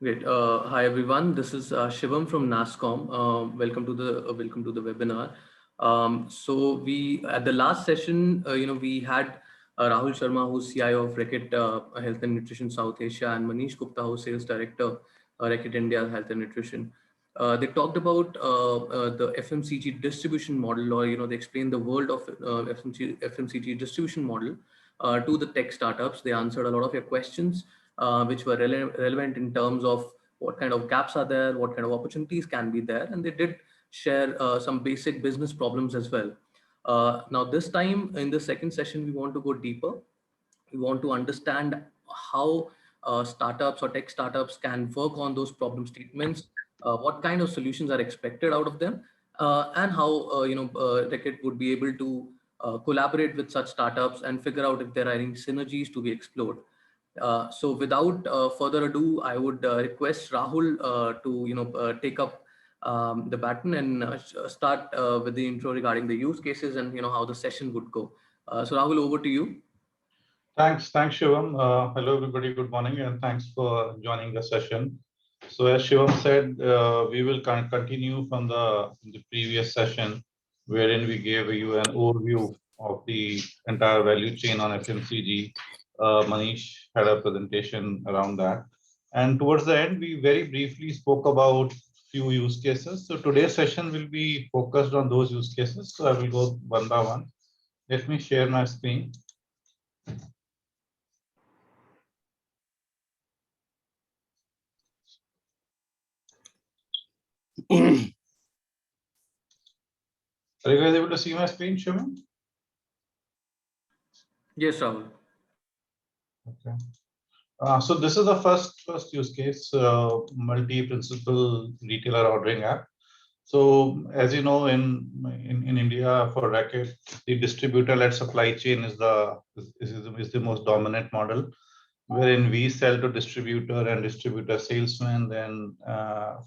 Great. Hi everyone. This is Shivam from NASCOM. Welcome to the webinar. So we at the last session, we had Rahul Sharma, who's CIO of Reckitt Health and Nutrition South Asia, and Manish Gupta, who's Sales Director, Reckitt India Health and Nutrition. They talked about the FMCG distribution model, or they explained the world of FMCG distribution model to the tech startups. They answered a lot of your questions, which were relevant in terms of what kind of gaps are there, what kind of opportunities can be there, and they did share some basic business problems as well. Now, this time in the second session, we want to go deeper. We want to understand how startups or tech startups can work on those problem statements, what kind of solutions are expected out of them, and how Reckitt would be able to collaborate with such startups and figure out if there are any synergies to be explored. So without further ado, I would request Rahul to take up the baton and start with the intro regarding the use cases and how the session would go. So Rahul, over to you. Thanks, Shivam. Hello, everybody. Good morning, and thanks for joining the session. So, as Shivam said, we will continue from the previous session, wherein we gave you an overview of the entire value chain on FMCG. Manish had a presentation around that, and towards the end, we very briefly spoke about few use cases. So today's session will be focused on those use cases. So I will go one by one. Let me share my screen. Are you guys able to see my screen, Shivam? Yes, Rahul. Okay. So this is the first use case, multi-principal retailer ordering app. So as you know, in India for Reckitt, the distributor-led supply chain is the most dominant model, wherein we sell to distributor and distributor salesman then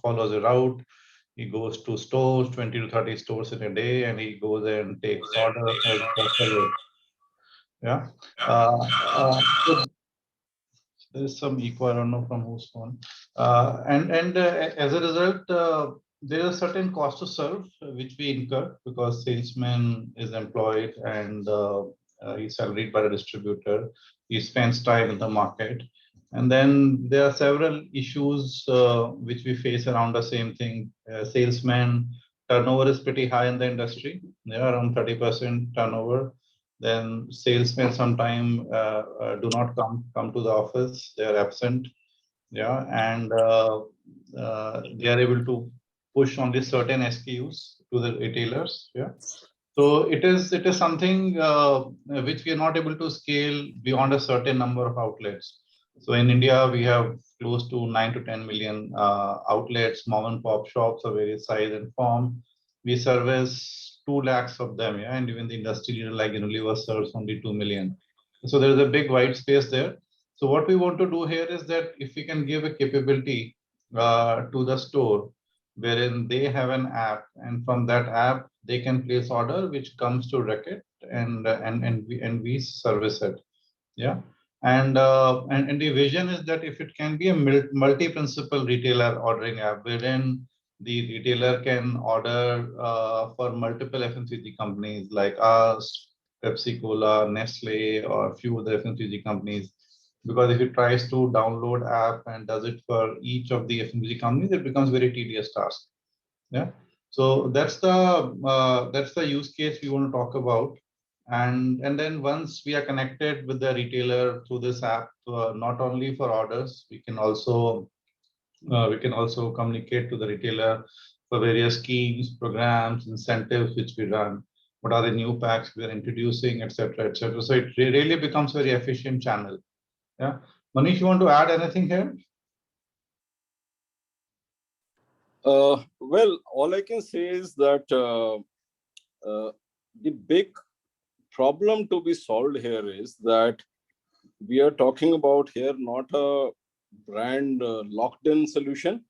follows a route. He goes to stores, 20 to 30 stores in a day, and he goes and takes order for yeah. So there is some echo, I don't know from whose phone. And as a result, there is a certain cost to serve which we incur because salesman is employed and he's salaried by the distributor. He spends time in the market. And then there are several issues which we face around the same thing. Salesman turnover is pretty high in the industry. There are around 30% turnover. Then salesmen sometimes do not come to the office. They are absent. Yeah, and they are able to push only certain SKUs to the retailers. Yeah, so it is something which we are not able to scale beyond a certain number of outlets. So in India, we have close to 9 to 10 million outlets, mom and pop shops of various size and form. We service 2 lakhs of them, yeah, and even the industry leader like Unilever serves only 2 million. So there is a big white space there. So what we want to do here is that if we can give a capability to the store wherein they have an app, and from that app they can place order which comes to Reckitt, and we service it. Yeah, and the vision is that if it can be a multi-principal retailer ordering app wherein the retailer can order for multiple FMCG companies like us, Pepsi Cola, Nestle, or a few other FMCG companies. Because if it tries to download app and does it for each of the FMCG companies, it becomes very tedious task. Yeah. So that's the use case we want to talk about. And then once we are connected with the retailer through this app, not only for orders, we can also communicate to the retailer for various schemes, programs, incentives which we run. What are the new packs we are introducing, etc., etc. So it really becomes very efficient channel. Yeah. Manish, you want to add anything here? Well, all I can say is that the big problem to be solved here is that we are talking about here not a brand locked in solution.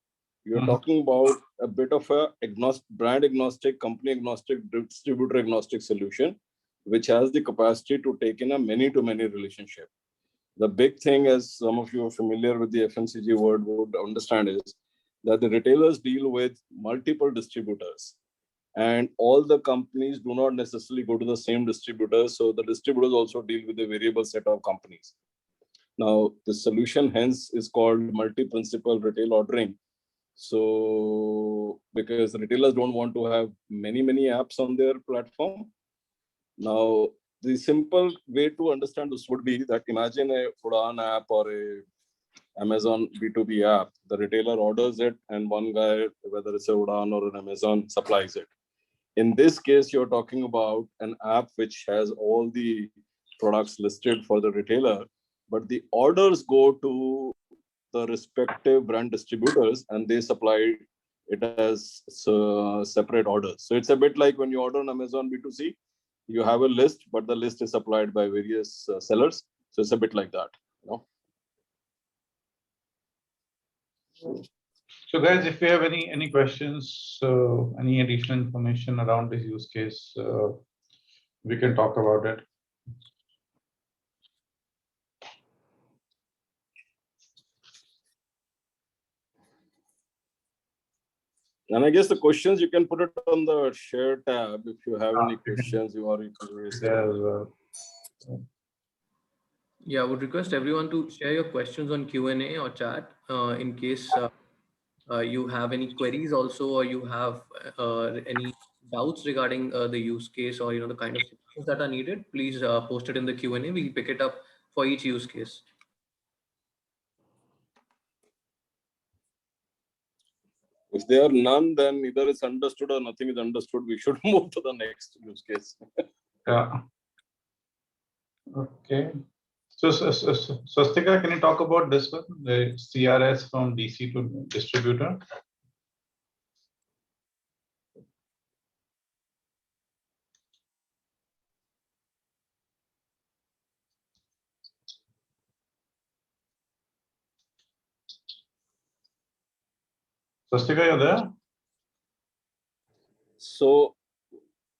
We are talking about a bit of a brand agnostic, company agnostic, distributor agnostic solution, which has the capacity to take in a many to many relationship. The big thing, as some of you are familiar with the FMCG word would understand, is that the retailers deal with multiple distributors, and all the companies do not necessarily go to the same distributors. So the distributors also deal with a variable set of companies. Now, the solution hence is called multi-principal retail ordering. So because retailers don't want to have many apps on their platform. Now, the simple way to understand this would be that imagine a Udaan app or a Amazon B2B app. The retailer orders it, and one guy, whether it's a Udaan or an Amazon, supplies it. In this case, you're talking about an app which has all the products listed for the retailer, but the orders go to the respective brand distributors and they supply it as separate orders. So it's a bit like when you order on Amazon B2C, you have a list, but the list is supplied by various sellers. So it's a bit like that, you know. So guys, if you have any questions, any additional information around this use case, we can talk about it. And I guess the questions you can put it on the share tab if you have any questions you are raising. There as well. Yeah, I would request everyone to share your questions on Q&A or chat in case you have any queries also, or you have any doubts regarding the use case, or the kind of solutions that are needed. Please post it in the Q&A. We'll pick it up for each use case. If there are none, then either it's understood or nothing is understood. We should move to the next use case. Yeah. Okay. So, Swastika, can you talk about this one, the CRS from DC to distributor? Swastika, you're there? So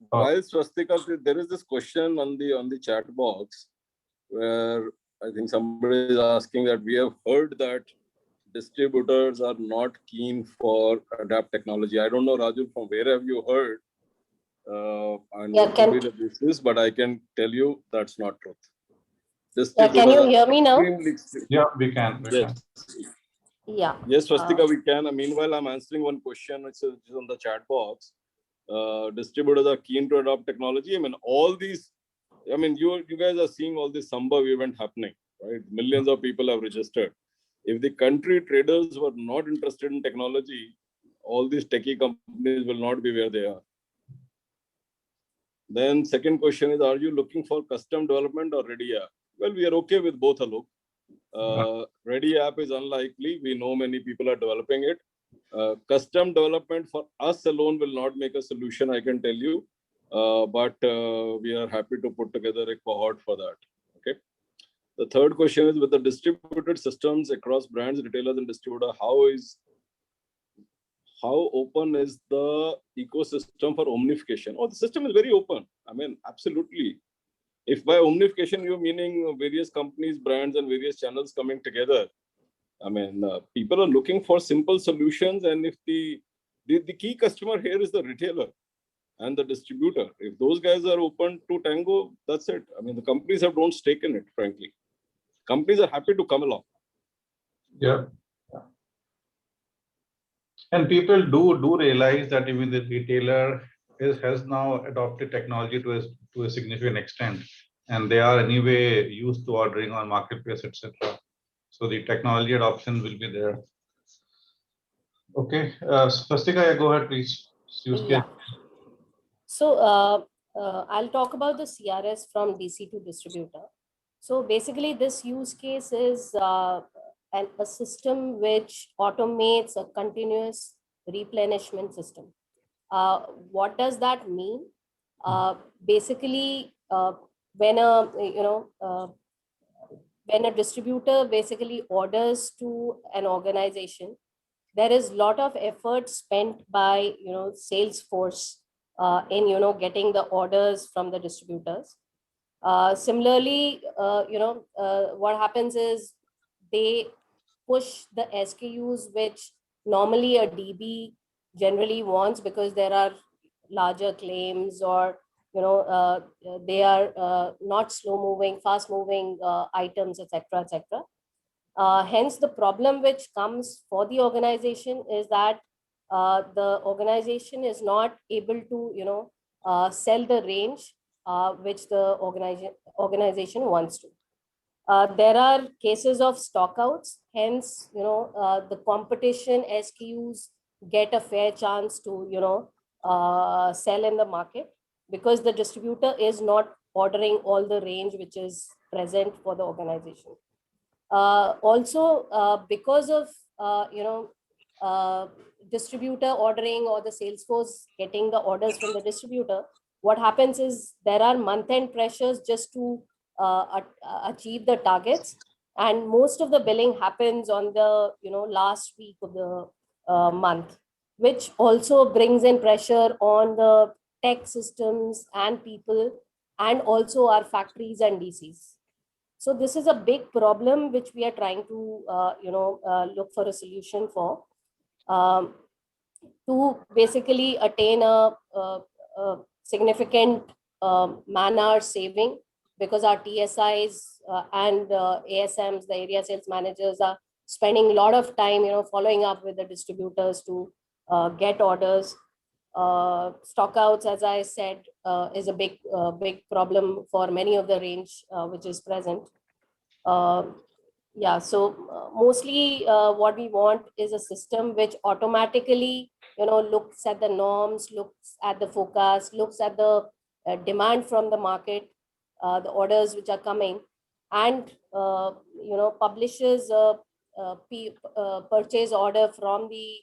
while Swastika, there is this question on the chat box where I think somebody is asking that we have heard that distributors are not keen for adapt technology. I don't know, Raju, from where have you heard? And what could be the basis, but I can tell you that's not truth. Can you hear me now? Yeah, we can. Yes. Yeah. Yes, Swastika, we can. Meanwhile, I'm answering one question which is on the chat box. Distributors are keen to adopt technology. I mean, all these, I mean, you guys are seeing all this Sambhav event happening, right? Millions of people have registered. If the country traders were not interested in technology, all these techie companies will not be where they are. Then second question is, are you looking for custom development or ready app? Well, we are okay with both, Alok. Ready app is unlikely. We know many people are developing it. Custom development for us alone will not make a solution, I can tell you. But we are happy to put together a cohort for that. Okay. The third question is, with the distributed systems across brands, retailers, and distributor, how open is the ecosystem for omnification? Oh, the system is very open. I mean, absolutely. If by omnification you're meaning various companies, brands, and various channels coming together, I mean, people are looking for simple solutions, and if the key customer here is the retailer and the distributor, if those guys are open to Tango, that's it. I mean, the companies have don't stake in it, frankly. Companies are happy to come along. Yeah. And people do realize that even the retailer has now adopted technology to a significant extent, and they are anyway used to ordering on marketplace, etc. So the technology adoption will be there. Okay, Swastika, go ahead, please. Yeah. So I'll talk about the CRS from DC to distributor. So basically, this use case is a system which automates a continuous replenishment system. What does that mean? Basically, when a distributor basically orders to an organization, there is a lot of effort spent by sales force in getting the orders from the distributors. Similarly, what happens is they push the SKUs which normally a DB generally wants, because there are larger claims, or they are not slow moving, fast moving items, etc., etc. Hence, the problem which comes for the organization is that the organization is not able to, sell the range which the organization wants to. There are cases of stockouts. Hence, the competition SKUs get a fair chance to, sell in the market, because the distributor is not ordering all the range which is present for the organization. Also, because of distributor ordering, or the sales force getting the orders from the distributor, what happens is there are month-end pressures just to achieve the targets, and most of the billing happens on the last week of the month, which also brings in pressure on the tech systems and people, and also our factories and DCs. So this is a big problem which we are trying to look for a solution for, to basically attain a significant man-hour saving, because our TSIs and ASMs, the area sales managers, are spending a lot of time following up with the distributors to get orders. Stockouts, as I said, is a big problem for many of the range which is present. Yeah, so mostly what we want is a system which automatically looks at the norms, looks at the forecast, looks at the demand from the market, the orders which are coming, and publishes a purchase order from the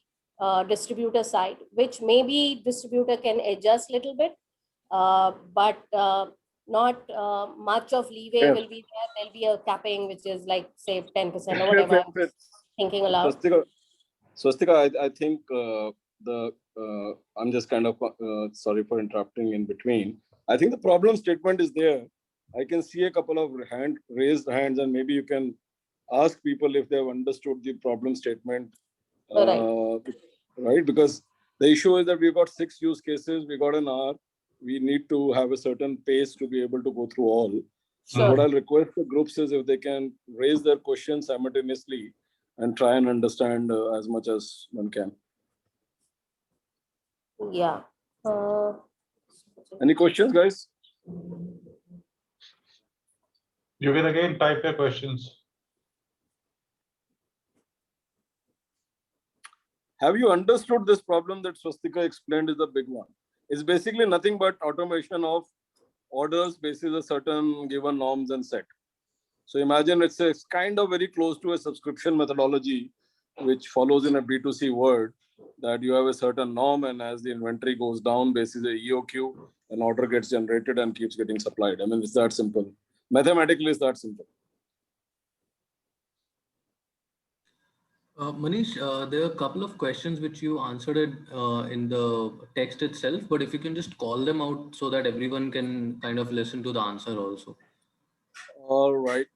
distributor side, which maybe distributor can adjust a little bit, but not much of leeway Fair. will be there. There'll be a capping which is like, say, 10% or Fair, whatever fair, I'm fair. thinking aloud. Swastika, I think I'm just kind of sorry for interrupting in between. I think the problem statement is there. I can see a couple of raised hands, and maybe you can ask people if they've understood the problem statement. Right? Because the issue is that we've got 6 use cases, we got an hour. We need to have a certain pace to be able to go through all. So Sure. what I'll request the groups is if they can raise their questions simultaneously and try and understand as much as one can. Yeah. Any questions, guys? You can again type your questions. Have you understood this problem that Swastika explained is the big one? It's basically nothing but automation of orders basis a certain given norms and set. So imagine it's kind of very close to a subscription methodology, which follows in a B2C world, that you have a certain norm, and as the inventory goes down, basis a EOQ, an order gets generated and keeps getting supplied. I mean, it's that simple. Mathematically, it's that simple. Manish, there are a couple of questions which you answered it in the text itself, but if you can just call them out so that everyone can kind of listen to the answer also. All right.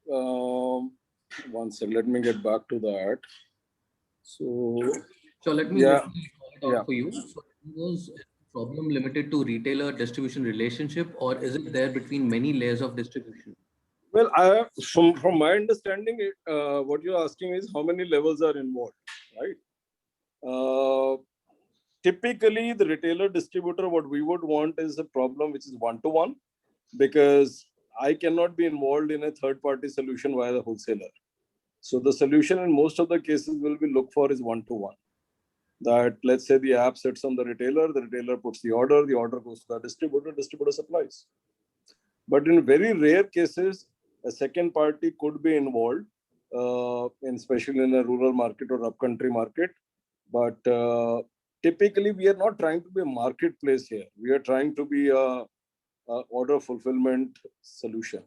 One second, let me get back to that. So let me yeah, call it out for you. So was the problem limited to retailer distribution relationship, or is it there between many layers of distribution? Well, from my understanding, what you're asking is how many levels are involved, right? Typically, the retailer distributor, what we would want is a problem which is one-to-one, because I cannot be involved in a third-party solution via the wholesaler. So the solution in most of the cases will be looked for is one-to-one. That, let's say the app sits on the retailer puts the order goes to the distributor supplies. But in very rare cases, a second party could be involved, especially in a rural market or upcountry market. But typically, we are not trying to be a marketplace here. We are trying to be a order fulfillment solution.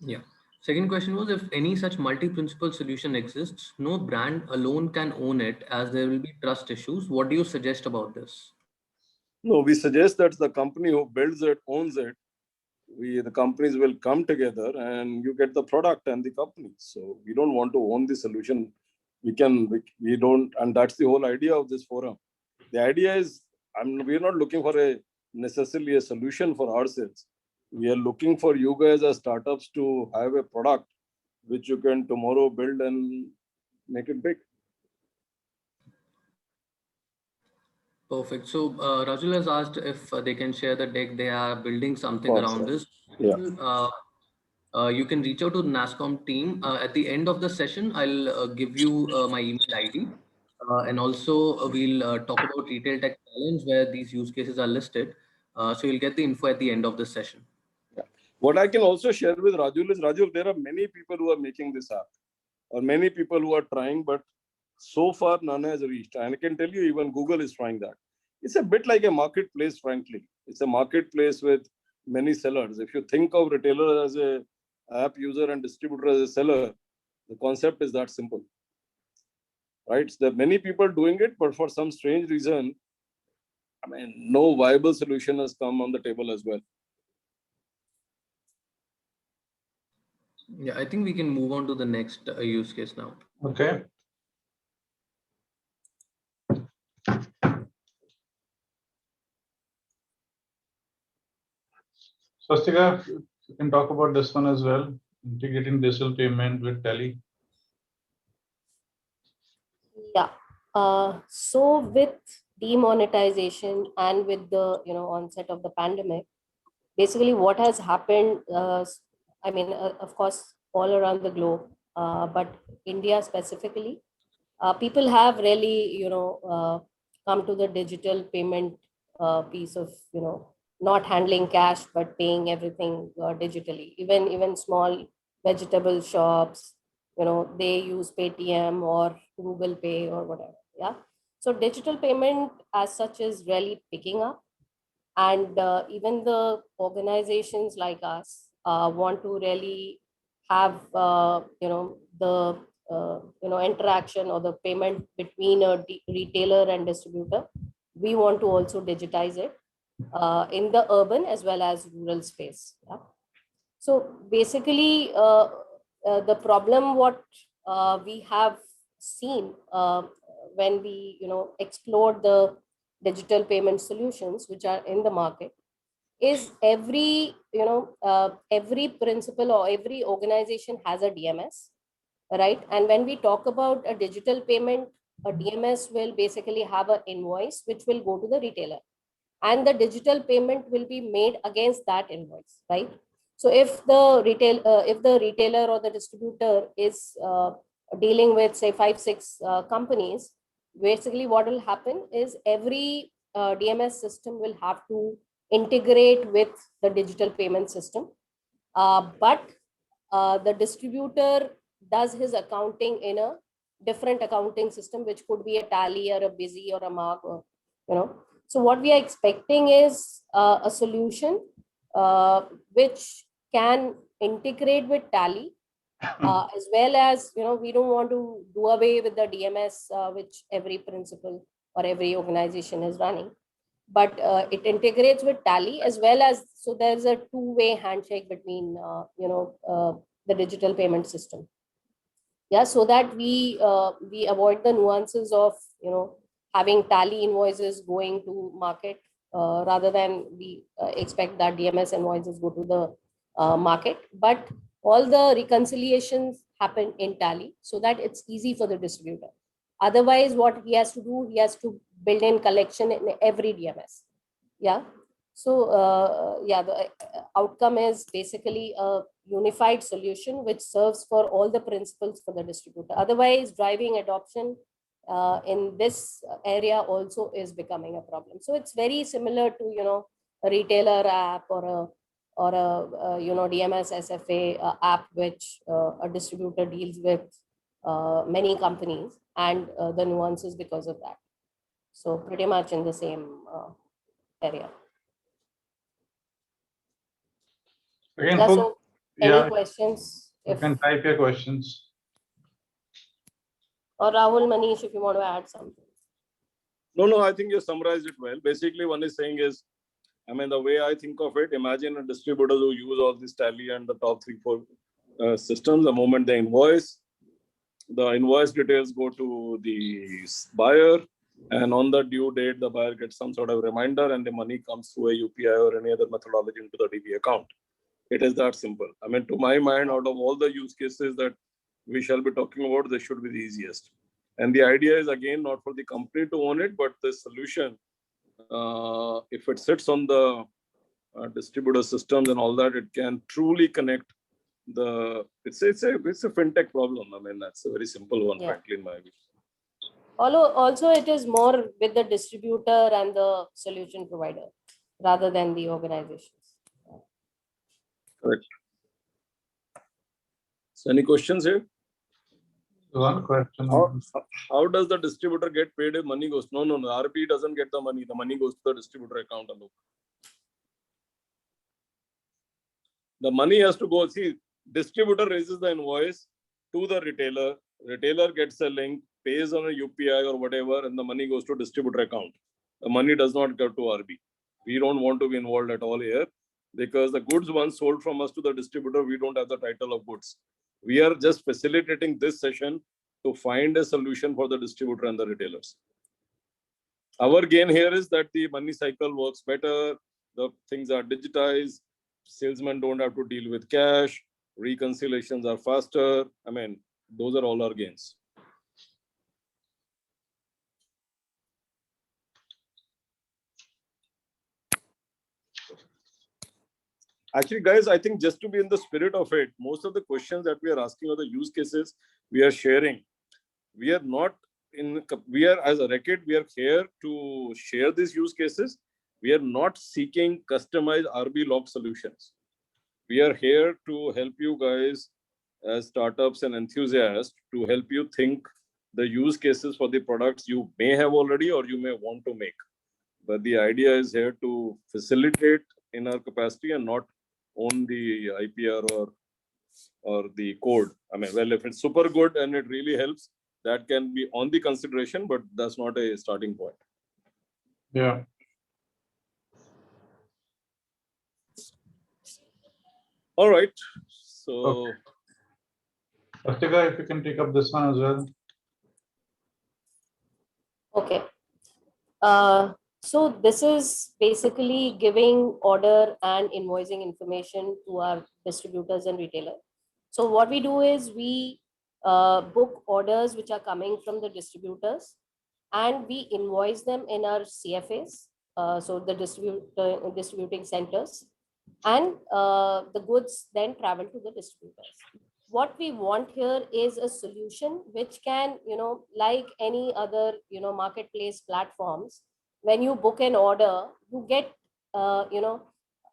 Yeah. Second question was, if any such multi-principal solution exists, no brand alone can own it, as there will be trust issues. What do you suggest about this? No, we suggest that the company who builds it, owns it, the companies will come together and you get the product and the company. So we don't want to own the solution. We don't, and that's the whole idea of this forum. The idea is, we're not looking for necessarily a solution for ourselves. We are looking for you guys as startups to have a product which you can tomorrow build and make it big. Perfect. So Rajul has asked if they can share the deck. They are building something Course, around this. Yeah. You can reach out to the NASSCOM team. At the end of the session, I'll give you my email ID. And also we'll talk about Retail Tech Challenge where these use cases are listed. So you'll get the info at the end of the session. Yeah. What I can also share with Rajul is, Rajul, there are many people who are making this app, or many people who are trying, but so far none has reached. And I can tell you, even Google is trying that. It's a bit like a marketplace, frankly. It's a marketplace with many sellers. If you think of retailer as a app user and distributor as a seller, the concept is that simple. Right? So there are many people doing it, but for some strange reason, no viable solution has come on the table as well. Yeah, I think we can move on to the next use case now. Okay. Swastika, you can talk about this one as well, integrating digital payment with Tally. Yeah. So with demonetization and with the onset of the pandemic, basically what has happened, of course, all around the globe, but India specifically, people have really, come to the digital payment piece of, not handling cash, but paying everything digitally. Even small vegetable shops, they use Paytm or Google Pay or whatever. Yeah. So digital payment as such is really picking up. And even the organizations like us want to really have the interaction or the payment between a retailer and distributor. We want to also digitize it in the urban as well as rural space. Yeah? So basically, the problem what we have seen when we explored the digital payment solutions which are in the market is every principal or every organization has a DMS, right? And when we talk about a digital payment, a DMS will basically have an invoice which will go to the retailer, and the digital payment will be made against that invoice, right? So if the retailer or the distributor is dealing with say 5-6 companies, basically what will happen is every DMS system will have to integrate with the digital payment system, but the distributor does his accounting in a different accounting system, which could be a Tally or a Busy or a Mark, or so what we are expecting is a solution which can integrate with Tally, as well as, we don't want to do away with the DMS, which every principal or every organization is running, but it integrates with Tally as well as, so there's a two-way handshake between, the digital payment system. Yeah, so that we avoid the nuances of, having Tally invoices going to market rather than we expect that DMS invoices go to the market, but all the reconciliations happen in Tally so that it's easy for the distributor. Otherwise, what he has to do, he has to build in collection in every DMS. Yeah. So the outcome is basically a unified solution which serves for all the principles for the distributor. Otherwise, driving adoption in this area also is becoming a problem. So it's very similar to a retailer app or a DMS SFA app which a distributor deals with many companies, and the nuances because of that. So pretty much in the same area. Again, Yeah, folks, so any questions? You can type your questions. Or Rahul, Manish, if you want to add something. No, I think you summarized it well. Basically, one is saying is I mean, the way I think of it, imagine a distributor who use all this Tally and the top 3-4 systems. The moment they invoice, the invoice details go to the buyer, and on the due date, the buyer gets some sort of reminder and the money comes through a UPI or any other methodology into the DB account. It is that simple. I mean, to my mind, out of all the use cases that we shall be talking about, this should be the easiest. And the idea is, again, not for the company to own it, but the solution, if it sits on the distributor systems and all that, it can truly connect it's a fintech problem. I mean, that's a very simple one, Yeah. frankly, in my view. Also, it is more with the distributor and the solution provider rather than the organizations. Correct. So, any questions here? One question. How does the distributor get paid if money goes? No, RP doesn't get the money. The money goes to the distributor account alone. The money has to go. See, distributor raises the invoice to the retailer. Retailer gets a link, pays on a UPI or whatever, and the money goes to distributor account. The money does not go to RB. We don't want to be involved at all here because the goods once sold from us to the distributor, we don't have the title of goods. We are just facilitating this session to find a solution for the distributor and the retailers. Our gain here is that the money cycle works better, the things are digitized, salesmen don't have to deal with cash, reconciliations are faster. I mean, those are all our gains. Actually, guys, I think just to be in the spirit of it, most of the questions that we are asking are the use cases we are sharing. We are not as a Reckitt, we are here to share these use cases. We are not seeking customized RB log solutions. We are here to help you guys as startups and enthusiasts to help you think the use cases for the products you may have already or you may want to make. But the idea is here to facilitate in our capacity and not own the IPR or the code. I mean, well, if it's super good and it really helps, that can be on the consideration, but that's not a starting point. Yeah. All right. So, Okay. Artika, if you can take up this one as well. Okay. So this is basically giving order and invoicing information to our distributors and retailers. So what we do is we book orders which are coming from the distributors, and we invoice them in our CFAs, so the distributing centers, and the goods then travel to the distributors. What we want here is a solution which can, like any other, marketplace platforms, when you book an order, you get,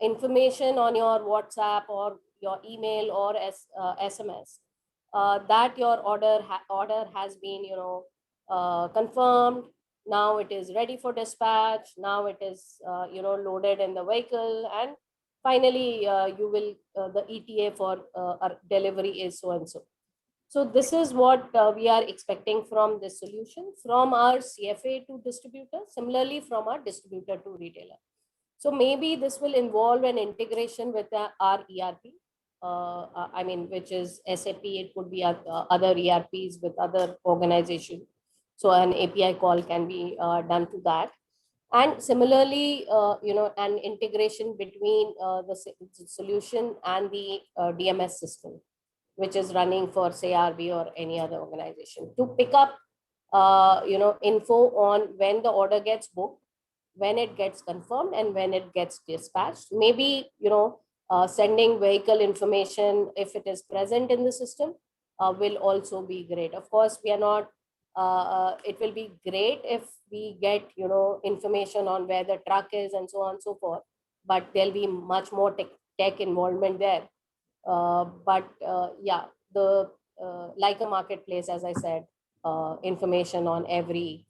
information on your WhatsApp or your email or SMS that your order has been, confirmed. Now it is ready for dispatch. Now it is, loaded in the vehicle, and finally you will the ETA for delivery is so and so. So this is what we are expecting from this solution, from our CFA to distributor, similarly from our distributor to retailer. So maybe this will involve an integration with our ERP, I mean, which is SAP. It could be other ERPs with other organizations. So an API call can be done to that. And similarly, an integration between the solution and the DMS system, which is running for, say, RB or any other organization, to pick up, info on when the order gets booked, when it gets confirmed, and when it gets dispatched. Maybe, sending vehicle information, if it is present in the system, will also be great. Of course, we are not, it will be great if we get, information on where the truck is and so on and so forth, but there'll be much more tech involvement there. But yeah, the like a marketplace, as I said, information on every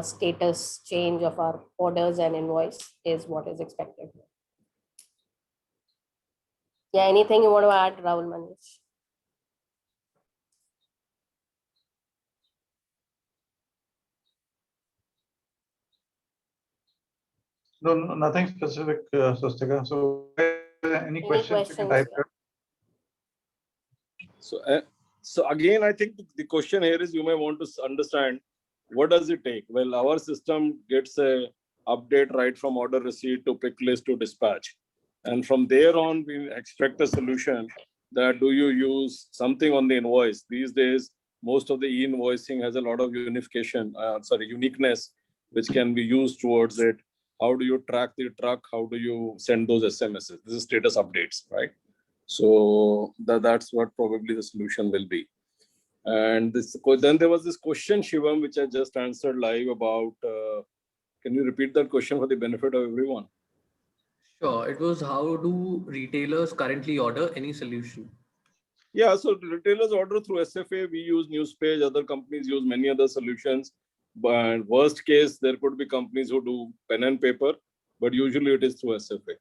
status change of our orders and invoice is what is expected. Yeah, anything you want to add, Rahul, Manish? No, nothing specific, Swastika. So any questions you can type questions? here. So again, I think the question here is you may want to understand what does it take? Well, our system gets a update right from order receipt to pick list to dispatch. And from there on, we expect a solution that do you use something on the invoice? These days, most of the e-invoicing has a lot of uniqueness, which can be used towards it. How do you track the truck? How do you send those SMSs? This is status updates, right? So that's what probably the solution will be. And then there was this question, Shivam, which I just answered live about. Can you repeat that question for the benefit of everyone? Sure. It was, how do retailers currently order any solution? Yeah, so retailers order through SFA. We use Newspage. Other companies use many other solutions. But worst case, there could be companies who do pen and paper, but usually it is through SFA.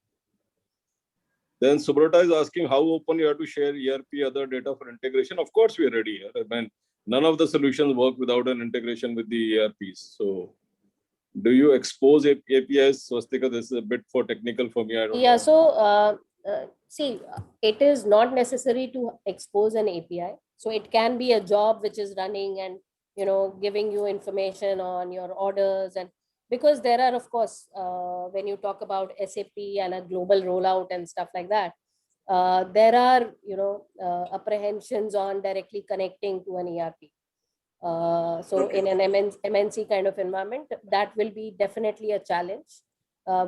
Then Subrata is asking how open you have to share ERP, other data for integration. Of course, we are ready here. I mean, none of the solutions work without an integration with the ERPs. So do you expose APIs, Swastika? This is a bit for technical for me. I don't know. So see, it is not necessary to expose an API. So it can be a job which is running and giving you information on your orders, and because there are, of course, when you talk about SAP and a global rollout and stuff like that, there are apprehensions on directly connecting to an ERP. So Okay. in an MNC kind of environment, that will be definitely a challenge,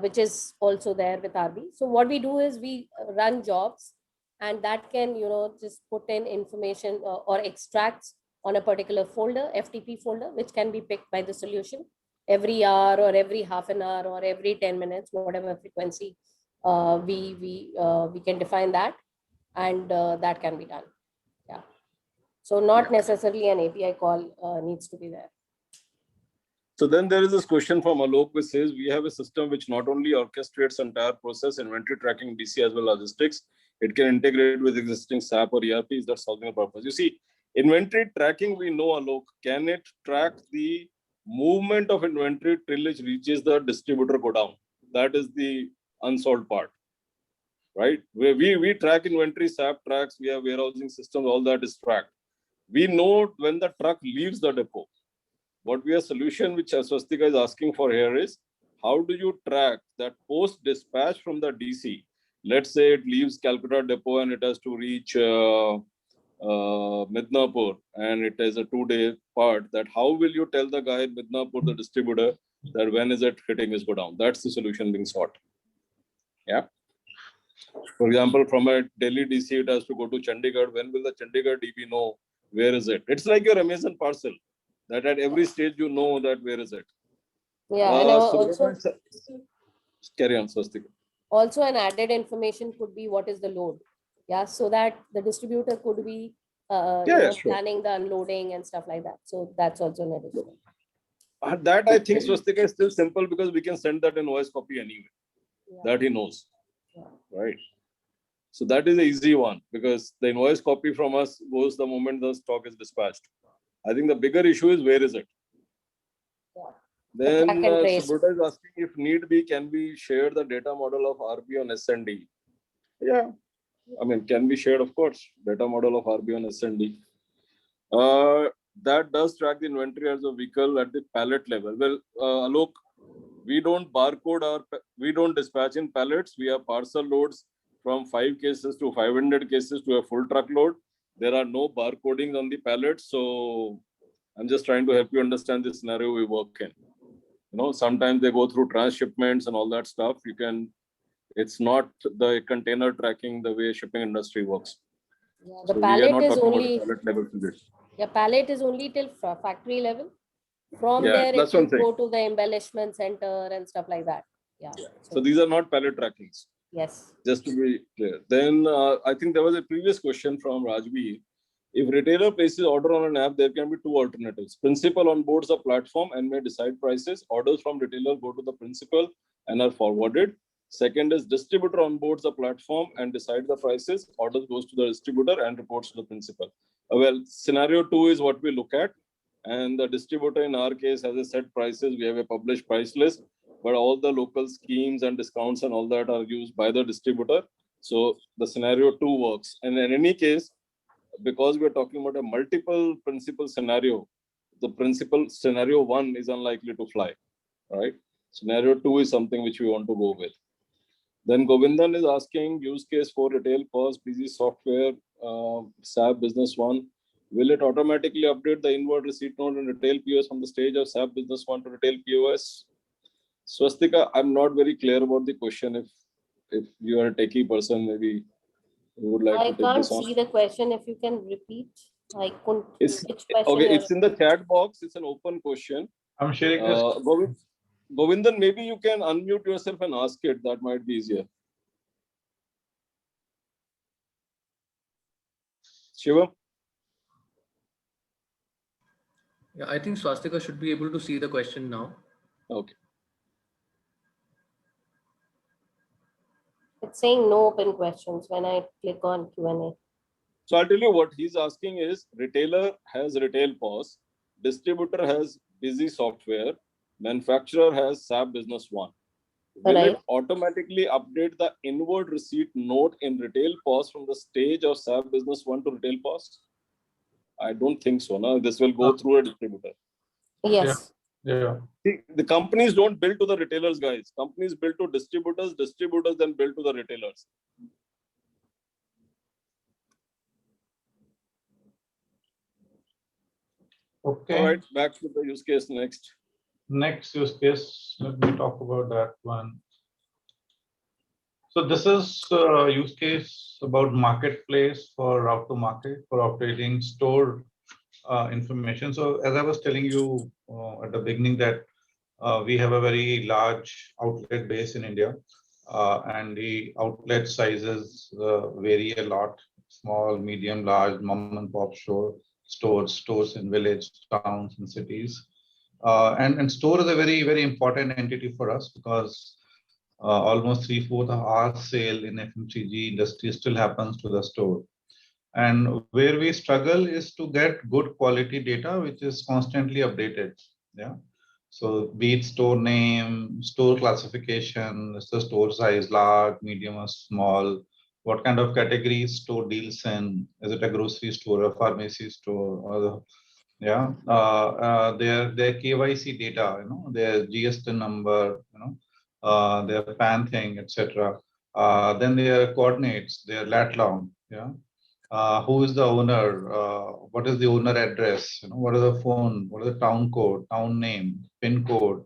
which is also there with RB. So what we do is we run jobs, and that can just put in information or extracts on a particular folder, FTP folder, which can be picked by the solution every hour or every half an hour or every 10 minutes, whatever frequency we can define that, and that can be done. Yeah. So not necessarily an API call needs to be there. So then there is this question from Alok which says, we have a system which not only orchestrates entire process, inventory tracking, DC as well as logistics, it can integrate with existing SAP or ERP. Is that solving a purpose? You see, inventory tracking, we know, Alok, can it track the movement of inventory till it reaches the distributor go down? That is the unsolved part, right? We track inventory, SAP tracks, we have warehousing systems, all that is tracked. We know when the truck leaves the depot. What we are solution which Swastika is asking for here is, how do you track that post dispatch from the DC? Let's say it leaves Calcutta depot and it has to reach Midnapur, and it is a 2-day part. That how will you tell the guy in Midnapur, the distributor, that when is it hitting his go down? That's the solution being sought. Yeah. For example, from a Delhi DC, it has to go to Chandigarh. When will the Chandigarh DB know where is it? It's like your Amazon parcel, that at every stage you know that where is it. Yeah, and also carry on, Swastika. Also an added information could be what is the load. Yeah, so that the distributor could be Sure. planning the unloading and stuff like that. So that's also an addition. That I think, Swastika, is still simple because we can send that in voice copy anyway. Yeah. That he knows. Yeah. Right. So that is the easy one, because the invoice copy from us goes the moment the stock is dispatched. I think the bigger issue is where is it? Yeah. Then Subrata is asking if need be, can we share the data model of RB on SND? Yeah, I mean, can be shared, of course, data model of RB on SND. That does track the inventory as a vehicle at the pallet level. Well, Alok, we don't barcode we don't dispatch in pallets. We have parcel loads from 5 cases to 500 cases to a full truckload. There are no barcodings on the pallets. So I'm just trying to help you understand the scenario we work in. Sometimes they go through transshipments and all that stuff. It's not the container tracking the way shipping industry works. Yeah, the pallet is only pallet level physics. Yeah, pallet is only till factory level. From there, it will go to the embellishment center and stuff like that. Yeah. So these are not pallet trackings. Yes. Just to be clear. Then I think there was a previous question from Rajveer. If retailer places order on an app, there can be 2 alternatives. Principal onboards a platform and may decide prices. Orders from retailer go to the principal and are forwarded. Second is distributor onboards a platform and decide the prices. Orders goes to the distributor and reports to the principal. Well, scenario 2 is what we look at. And the distributor in our case has a set prices. We have a published price list. but all the local schemes and discounts and all that are used by the distributor. So the scenario 2 works. And in any case, because we're talking about a multiple principal scenario, the principal scenario 1 is unlikely to fly, right? Scenario 2 is something which we want to go with. Then Govindan is asking use case for retail POS, busy software, SAP Business One. Will it automatically update the inward receipt node and retail POS from the stage of SAP Business One to retail POS? Swastika, I'm not very clear about the question. If you are a techie person, maybe you would like I to take can't this on. see the question. If you can repeat, I couldn't. It's Which question? okay. you're- It's in the chat box. It's an open question. I'm sharing this. Govindan, maybe you can unmute yourself and ask it. That might be easier. Shivam? Yeah, I think Swastika should be able to see the question now. Okay. It's saying no open questions when I click on Q&A. So I'll tell you what he's asking is retailer has retail POS, distributor has busy software, manufacturer has SAP Business One. Will Right. it automatically update the inward receipt node in retail POS from the stage of SAP Business One to retail POS? I don't think so. No, this will go through a distributor. Yes. Yeah. See, the companies don't bill to the retailers, guys. Companies bill to distributors, distributors then bill to the retailers. Okay. All right, back to the use case next. Next use case, let me talk about that one. So this is a use case about marketplace for route to market for operating store information. So as I was telling you at the beginning that we have a very large outlet base in India and the outlet sizes vary a lot, small, medium, large, mom and pop stores in village, towns and cities. And store is a very, very important entity for us because almost 3/4 of our sale in FMCG industry still happens to the store. And where we struggle is to get good quality data, which is constantly updated. Yeah. So be it store name, store classification, is the store size large, medium or small, what kind of categories store deals in, is it a grocery store, a pharmacy store, or their KYC data, their GST number, their PAN thing, etc. Then their coordinates, their lat long, who is the owner, what is the owner address, what is the phone, what is the town code, town name, pin code,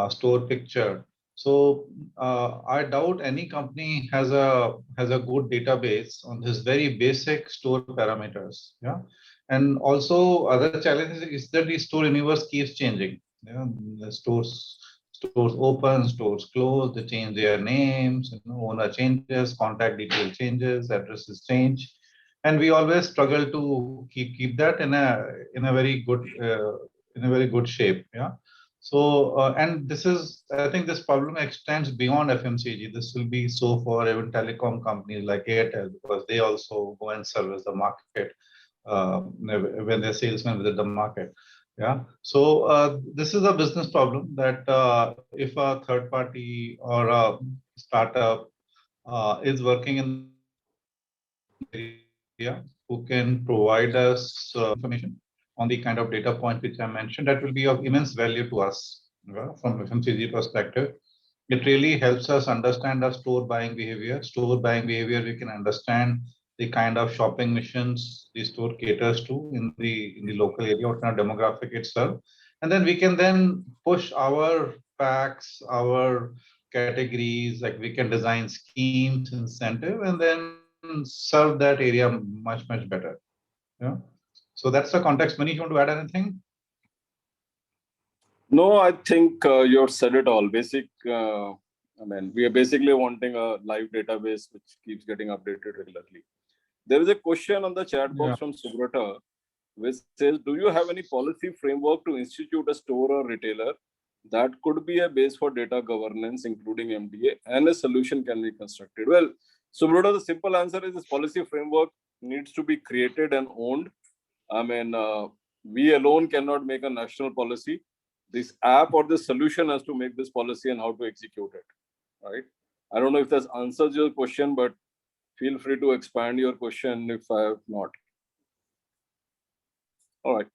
store picture. So I doubt any company has a good database on this very basic store parameters. Yeah. And also other challenges is that the store universe keeps changing. The stores open, stores close, they change their names, owner changes, contact detail changes, addresses change. And we always struggle to keep that in a very good shape. Yeah. So, and this is, I think this problem extends beyond FMCG. This will be so for even telecom companies like Airtel, because they also go and service the market when their salesmen visit the market. Yeah. So this is a business problem that if a third party or a startup is working in the area who can provide us information on the kind of data point which I mentioned, that will be of immense value to us from FMCG perspective. It really helps us understand our store buying behavior. Store buying behavior, we can understand the kind of shopping missions the store caters to in the local area, what kind of demographic itself. And then we can then push our packs, our categories, like we can design schemes, incentive, and then serve that area much better. Yeah. So that's the context. Manish, you want to add anything? No, I think you've said it all. We are basically wanting a live database which keeps getting updated regularly. There is a question on the chat box from Subrata, which says, do you have any policy framework to institute a store or retailer that could be a base for data governance, including MDA, and a solution can be constructed? Well, Subrata, the simple answer is this policy framework needs to be created and owned. We alone cannot make a national policy. This app or this solution has to make this policy and how to execute it, right? I don't know if that answers your question, but feel free to expand your question if I have not. All right.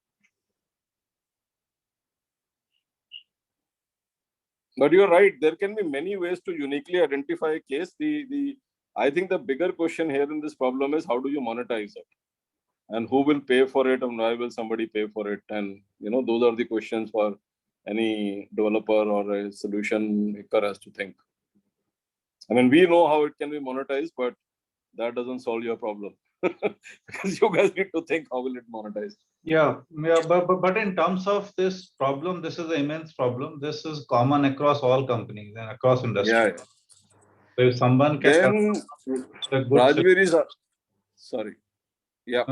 But you're right. There can be many ways to uniquely identify a case. I think the bigger question here in this problem is how do you monetize it, and who will pay for it, and why will somebody pay for it? And those are the questions for any developer or a solution maker has to think. I mean, we know how it can be monetized, but that doesn't solve your problem because you guys need to think how will it monetize. Yeah, but in terms of this problem, this is an immense problem. This is common across all companies and across industries. Yeah. So if someone can Then Rajveer is sorry. Yeah.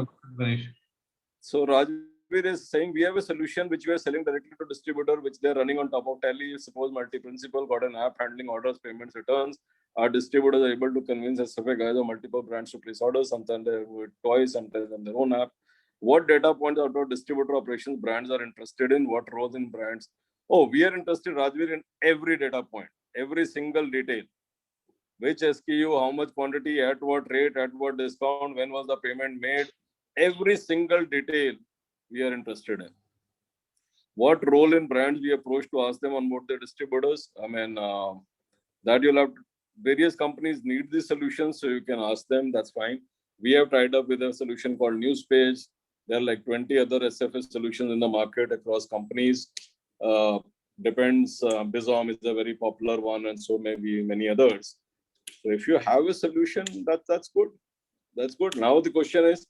So Rajveer is saying we have a solution which we are selling directly to distributor, which they are running on top of Tally. Suppose multi-principal got an app handling orders, payments, returns. Our distributors are able to convince SFA guys or multiple brands to place orders. Sometimes they with toys, sometimes on their own app. What data points out of distributor operations brands are interested in? What roles in brands? Oh, we are interested, Rajveer, in every data point, every single detail. Which SKU, how much quantity, at what rate, at what discount, when was the payment made? Every single detail we are interested in. What role in brands we approach to ask them on board the distributors? I mean, that you'll have various companies need these solutions, so you can ask them, that's fine. We have tied up with a solution called Newspage. There are like 20 other SFS solutions in the market across companies. Depends, Bizom is a very popular one, and so maybe many others. So if you have a solution, that's good. That's good. Now the question is,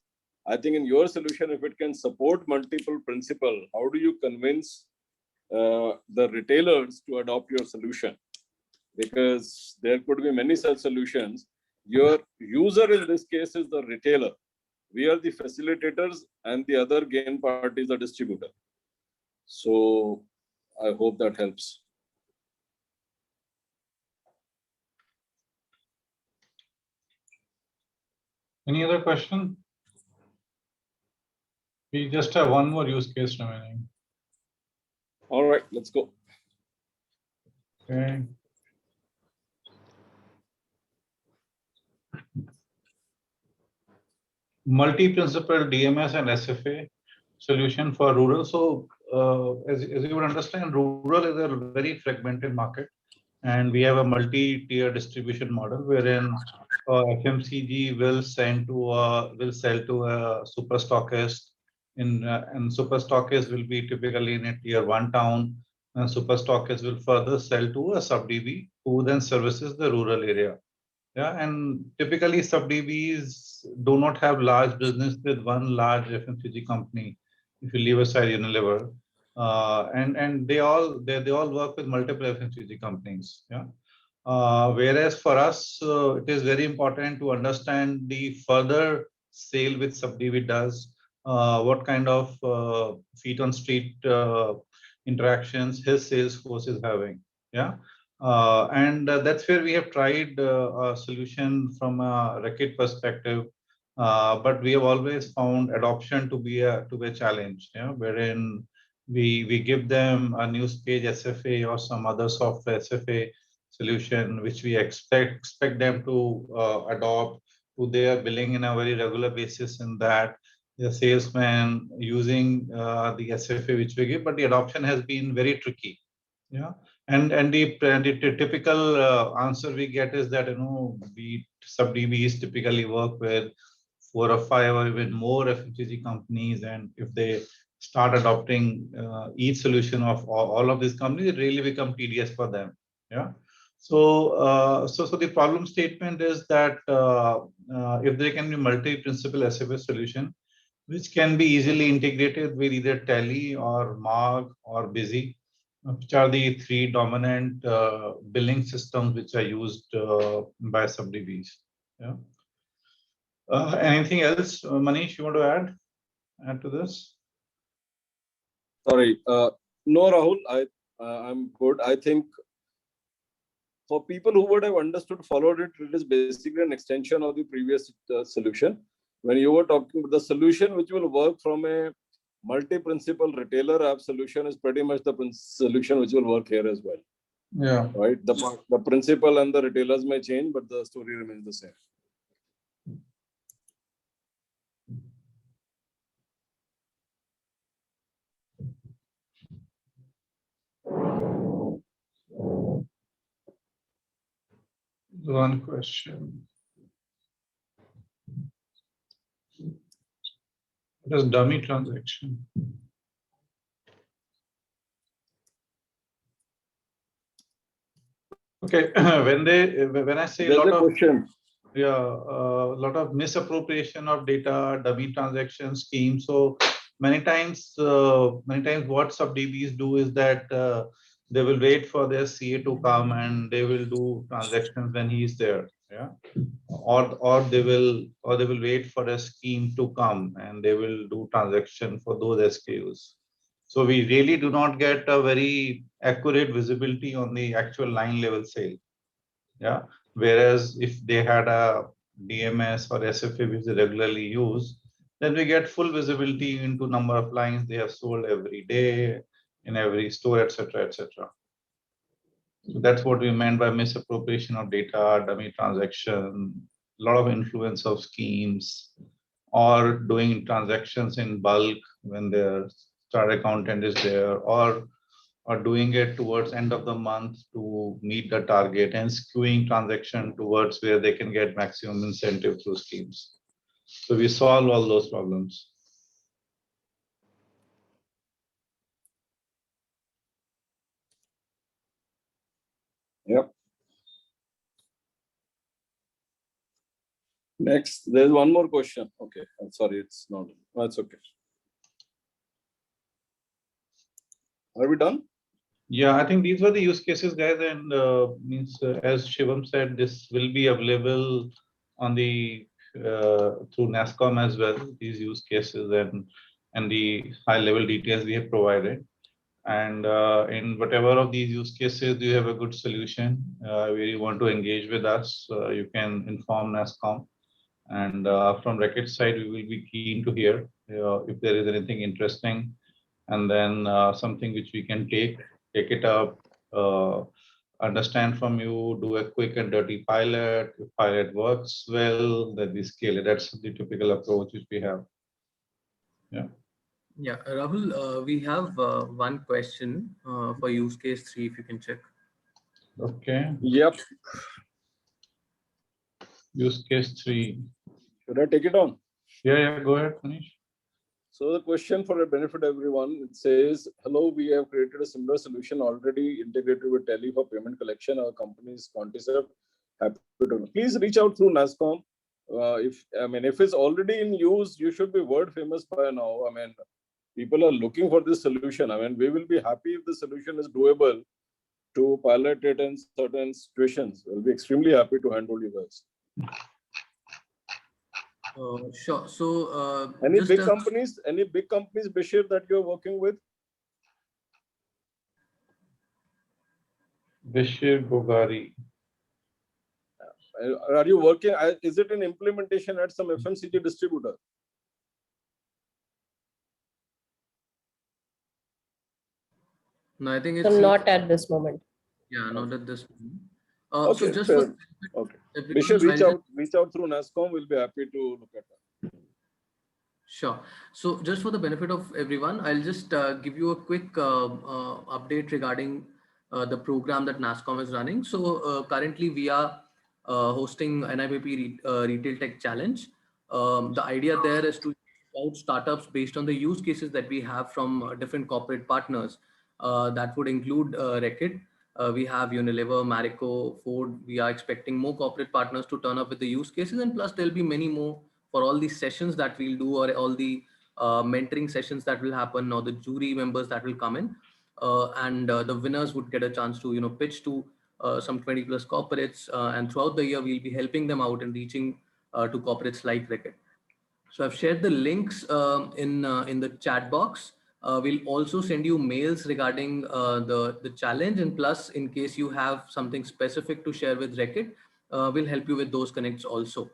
I think in your solution, if it can support multiple principles, how do you convince the retailers to adopt your solution? Because there could be many such solutions. Your user in this case is the retailer. We are the facilitators, and the other gain party is the distributor. So I hope that helps. Any other question? We just have one more use case remaining. All right, let's go. Okay. Multi-principal DMS and SFA solution for rural. So as you would understand, rural is a very fragmented market, and we have a multi-tier distribution model wherein FMCG will sell to a super stockist, and super stockist will be typically in a tier 1 town, and super stockist will further sell to a sub-DB who then services the rural area. Yeah, and typically sub-DBs do not have large business with one large FMCG company, if you leave aside Unilever, and they all work with multiple FMCG companies. Yeah. Whereas for us, it is very important to understand the further sale which sub-DB does, what kind of feet on street interactions his sales force is having. Yeah. And that's where we have tried a solution from a Reckitt perspective, but we have always found adoption to be a challenge. Yeah, wherein we give them a Newspage SFA or some other software SFA solution, which we expect them to adopt to their billing in a very regular basis, in that the salesman using the SFA which we give, but the adoption has been very tricky. Yeah. And the typical answer we get is that we sub-DBs typically work with 4 or 5 or even more FMCG companies, and if they start adopting each solution of all of these companies, it really becomes tedious for them. Yeah. So so the problem statement is that if there can be multi-principal SFA solution, which can be easily integrated with either Tally or Marg or Busy, which are the 3 dominant billing systems which are used by sub-DBs. Yeah. Anything else, Manish, you want to add to this? Sorry, no, Rahul, I'm good. I think for people who would have understood, followed it, it is basically an extension of the previous solution. When you were talking about the solution which will work from a multi-principal retailer app solution is pretty much the solution which will work here as well. Yeah. Right? The principal and the retailers may change, but the story remains the same. One question. What is dummy transaction? Okay, when I say There's a question. a lot of misappropriation of data, dummy transaction schemes. So many times what sub-DBs do is that they will wait for their CA to come and they will do transactions when he is there. Yeah, or they will wait for a scheme to come and they will do transaction for those SKUs. So we really do not get a very accurate visibility on the actual line level sale. Yeah. Whereas if they had a DMS or SFA which they regularly use, then we get full visibility into number of lines they have sold every day in every store, etc., etc. So that's what we meant by misappropriation of data, dummy transaction, a lot of influence of schemes, or doing transactions in bulk when their star accountant is there, or doing it towards end of the month to meet the target and skewing transaction towards where they can get maximum incentive through schemes. So we solve all those problems. Yep. Next, there's one more question. Okay, I'm sorry, it's not. That's okay. Are we done? Yeah, I think these were the use cases, guys, and as Shivam said, this will be available on the through NASSCOM as well. These use cases and the high level details we have provided. And in whatever of these use cases you have a good solution where you want to engage with us, you can inform NASSCOM. And from Reckitt's side, we will be keen to hear if there is anything interesting, and then something which we can take it up, understand from you, do a quick and dirty pilot. If pilot works well, then we scale it. That's the typical approach which we have. Yeah. Yeah, Rahul, we have one question for use case 3, if you can check. Okay. Yep. Use case 3. Should I take it on? Yeah, go ahead, Manish. So the question for the benefit of everyone, it says, hello, we have created a similar solution already integrated with Tele for payment collection. Our company is Quantiserve. Happy to know. Please reach out through NASSCOM. If it's already in use, you should be world famous by now. I mean, people are looking for this solution. I mean, we will be happy if the solution is doable to pilot it in certain situations. We'll be extremely happy to handle you guys. Sure. So any big companies, Bashir, that you're working with? Bashir Bogari. Are you working? Is it an implementation at some FMCG distributor? No, I think it's not at this moment. Yeah, not at this moment. Okay, so just fair. Okay. We should reach out through NASSCOM. We'll be happy to look at that. Sure. So just for the benefit of everyone, I'll just give you a quick update regarding the program that NASSCOM is running. So currently we are hosting NIPP Retail Tech Challenge. The idea there is to scout startups based on the use cases that we have from different corporate partners. That would include Reckitt. We have Unilever, Marico, Ford. We are expecting more corporate partners to turn up with the use cases, and plus there'll be many more for all these sessions that we'll do, or all the mentoring sessions that will happen, or the jury members that will come in, and the winners would get a chance to pitch to some 20 plus corporates, and throughout the year we'll be helping them out and reaching to corporates like Reckitt. So I've shared the links in the chat box. We'll also send you mails regarding the challenge, and plus in case you have something specific to share with Reckitt, we'll help you with those connects also.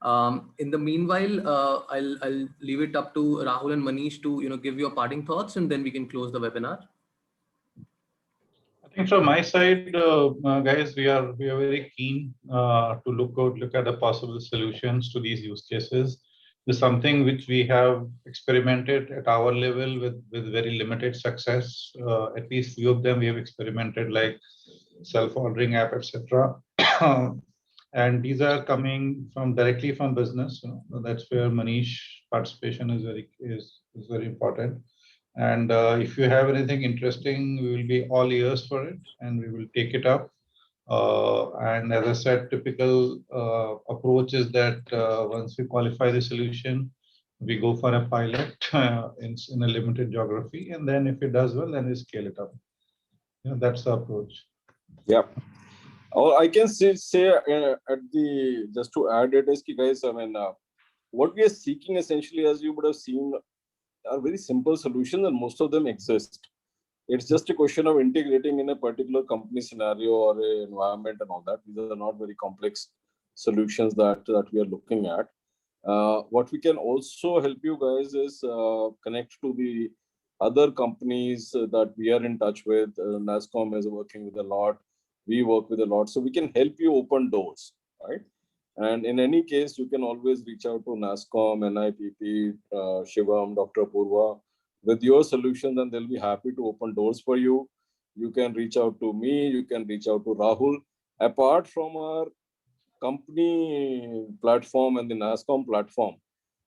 In the meanwhile, I'll leave it up to Rahul and Manish to give your parting thoughts, and then we can close the webinar. I think from my side, guys, we are very keen to look at the possible solutions to these use cases. This is something which we have experimented at our level with very limited success. At least few of them we have experimented, like self-ordering app, etc. And these are coming from directly from business. That's where Manish participation is very important. And if you have anything interesting, we will be all ears for it, and we will take it up. And as I said, typical approach is that once we qualify the solution, we go for a pilot in a limited geography, and then if it does well, then we scale it up. That's the approach. Yeah. Oh, I can say just to add it is, guys, I mean, what we are seeking essentially, as you would have seen, are very simple solutions, and most of them exist. It's just a question of integrating in a particular company scenario or a environment and all that. These are not very complex solutions that we are looking at. What we can also help you guys is connect to the other companies that we are in touch with. NASSCOM is working with a lot. We work with a lot. So we can help you open doors, right? And in any case, you can always reach out to NASSCOM, NIPP, Shivam, Dr. Apurva with your solutions, and they'll be happy to open doors for you. You can reach out to me. You can reach out to Rahul. Apart from our company platform and the NASSCOM platform,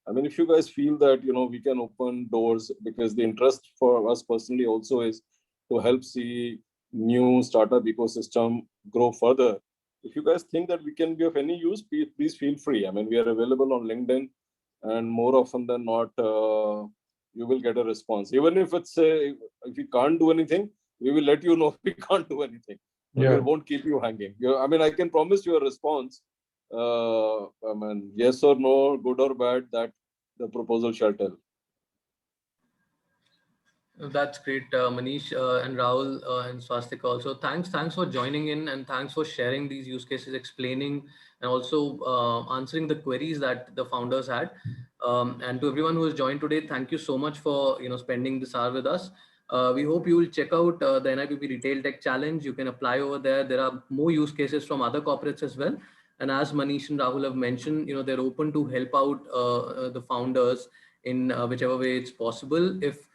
I mean, if you guys feel that, we can open doors, because the interest for us personally also is to help see new startup ecosystem grow further. If you guys think that we can be of any use, please feel free. I mean, we are available on LinkedIn, and more often than not, you will get a response. Even if if we can't do anything, we will let you know we can't do anything. Yeah. We won't keep you hanging. I mean, I can promise you a response. I mean, yes or no, good or bad, that the proposal shall tell. That's great, Manish and Rahul and Swastika also. Thanks for joining in, and thanks for sharing these use cases, explaining, and also answering the queries that the founders had. And to everyone who has joined today, thank you so much for spending this hour with us. We hope you will check out the NIPP Retail Tech Challenge. You can apply over there. There are more use cases from other corporates as well. And as Manish and Rahul have mentioned, they're open to help out the founders in whichever way it's possible. If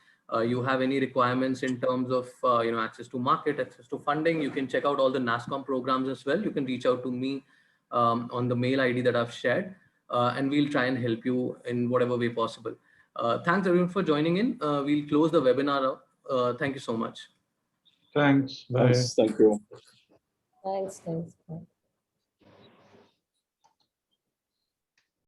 you have any requirements in terms of access to market, access to funding, you can check out all the NASSCOM programs as well. You can reach out to me on the mail ID that I've shared, and we'll try and help you in whatever way possible. Thanks everyone for joining in. We'll close the webinar. Thank you so much. Thanks. Bye. Thank you. Thanks. Bye.